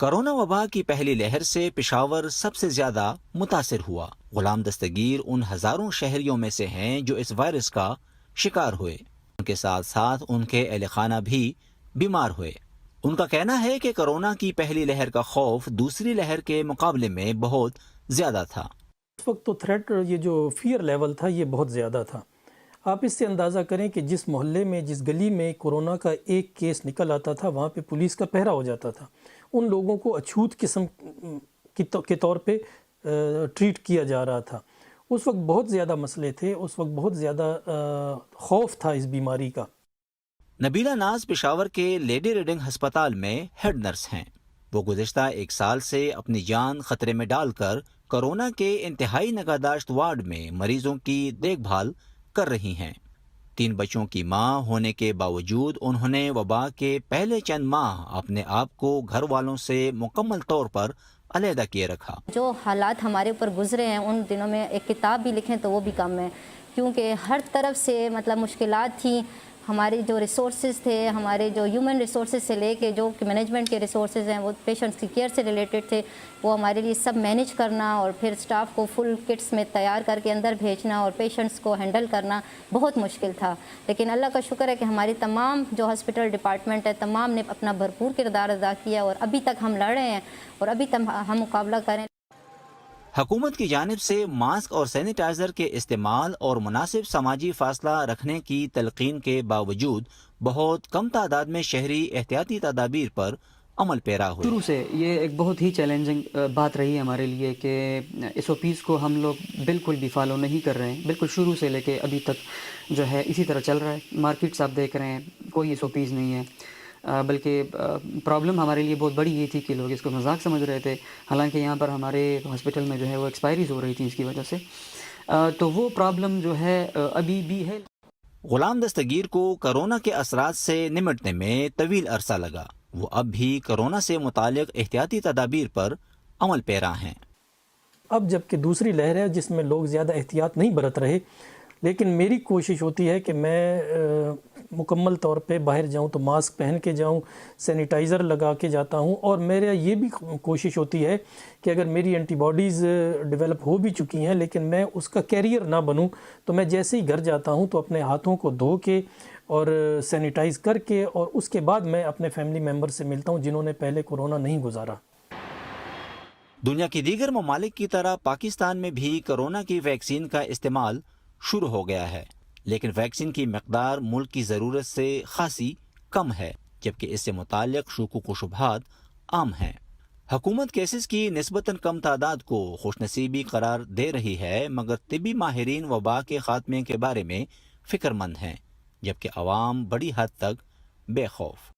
Corona وبا کی پہلی لہر سے پشاور سب سے زیادہ متاثر ہوا۔ غلام دستگیر ان ہزاروں شہریوں میں سے ہیں جو اس وائرس کا شکار ہوئے۔ ان کے ساتھ ساتھ ان کے اہل خانہ بھی بیمار ہوئے۔ ان کا کہنا ہے کہ کورونا کی پہلی لہر کا خوف دوسری لہر کے مقابلے میں بہت زیادہ تھا۔ اس وقت تو تھریٹ، یہ جو فیئر لیول تھا یہ بہت زیادہ تھا۔ آپ اس سے اندازہ کریں کہ جس محلے میں، جس گلی میں کورونا کا ایک کیس نکل آتا تھا وہاں پہ پولیس کا پہرا ہو جاتا تھا۔ ان لوگوں کو اچھوت قسم کے طور پہ ٹریٹ کیا جا رہا تھا۔ اس وقت بہت زیادہ مسئلے تھے، اس وقت بہت زیادہ خوف تھا اس بیماری کا۔ نبیلہ ناز پشاور کے لیڈی ریڈنگ ہسپتال میں ہیڈ نرس ہیں۔ وہ گزشتہ ایک سال سے اپنی جان خطرے میں ڈال کر کورونا کے انتہائی نگہداشت وارڈ میں مریضوں کی دیکھ بھال کر رہی ہیں۔ 3 بچوں کی ماں ہونے کے باوجود انہوں نے وبا کے پہلے چند ماہ اپنے آپ کو گھر والوں سے مکمل طور پر علیحدہ کیے رکھا۔ جو حالات ہمارے اوپر گزرے ہیں ان دنوں میں ایک کتاب بھی لکھیں تو وہ بھی کم ہے، کیونکہ ہر طرف سے مشکلات تھیں۔ ہمارے جو ریسورسز تھے، ہمارے جو ہیومن ریسورسز سے لے کے جو مینجمنٹ کے ریسورسز ہیں وہ پیشنٹس کی کیئر سے ریلیٹڈ تھے، وہ ہمارے لیے سب مینیج کرنا اور پھر سٹاف کو فل کٹس میں تیار کر کے اندر بھیجنا اور پیشنٹس کو ہینڈل کرنا بہت مشکل تھا۔ لیکن اللہ کا شکر ہے کہ ہماری تمام جو ہاسپٹل ڈپارٹمنٹ ہے تمام نے اپنا بھرپور کردار ادا کیا اور ابھی تک ہم لڑ رہے ہیں اور ابھی تک ہم مقابلہ کریں۔ حکومت کی جانب سے ماسک اور سینیٹائزر کے استعمال اور مناسب سماجی فاصلہ رکھنے کی تلقین کے باوجود بہت کم تعداد میں شہری احتیاطی تدابیر پر عمل پیرا ہوئے۔ شروع سے یہ ایک بہت ہی چیلنجنگ بات رہی ہے ہمارے لیے کہ ایس او پیز کو ہم لوگ بالکل بھی فالو نہیں کر رہے ہیں۔ بالکل شروع سے لے کے ابھی تک جو ہے اسی طرح چل رہا ہے۔ مارکیٹس آپ دیکھ رہے ہیں کوئی ایس او پیز نہیں ہے، بلکہ پرابلم ہمارے لیے بہت بڑی یہ تھی کہ لوگ اس کو مذاق سمجھ رہے تھے، حالانکہ یہاں پر ہمارے ہاسپٹل میں جو ہے وہ ایکسپائریز ہو رہی تھی اس کی وجہ سے، تو وہ پرابلم جو ہے ابھی بھی ہے۔ غلام دستگیر کو کورونا کے اثرات سے نمٹنے میں طویل عرصہ لگا۔ وہ اب بھی کورونا سے متعلق احتیاطی تدابیر پر عمل پیرا ہیں۔ اب جب کہ دوسری لہر ہے جس میں لوگ زیادہ احتیاط نہیں برت رہے، لیکن میری کوشش ہوتی ہے کہ میں مکمل طور پہ باہر جاؤں تو ماسک پہن کے جاؤں، سینیٹائزر لگا کے جاتا ہوں، اور میرا یہ بھی کوشش ہوتی ہے کہ اگر میری اینٹی باڈیز ڈیولپ ہو بھی چکی ہیں لیکن میں اس کا کیریئر نہ بنوں، تو میں جیسے ہی گھر جاتا ہوں تو اپنے ہاتھوں کو دھو کے اور سینیٹائز کر کے اور اس کے بعد میں اپنے فیملی ممبر سے ملتا ہوں جنہوں نے پہلے کورونا نہیں گزارا۔ دنیا کی دیگر ممالک کی طرح پاکستان میں بھی کورونا کی ویکسین کا استعمال شروع ہو گیا ہے، لیکن ویکسین کی مقدار ملک کی ضرورت سے خاصی کم ہے، جبکہ اس سے متعلق شکوک و شبہات عام ہیں۔ حکومت کیسز کی نسبتاً کم تعداد کو خوش نصیبی قرار دے رہی ہے، مگر طبی ماہرین وبا کے خاتمے کے بارے میں فکر مند ہیں، جبکہ عوام بڑی حد تک بے خوف۔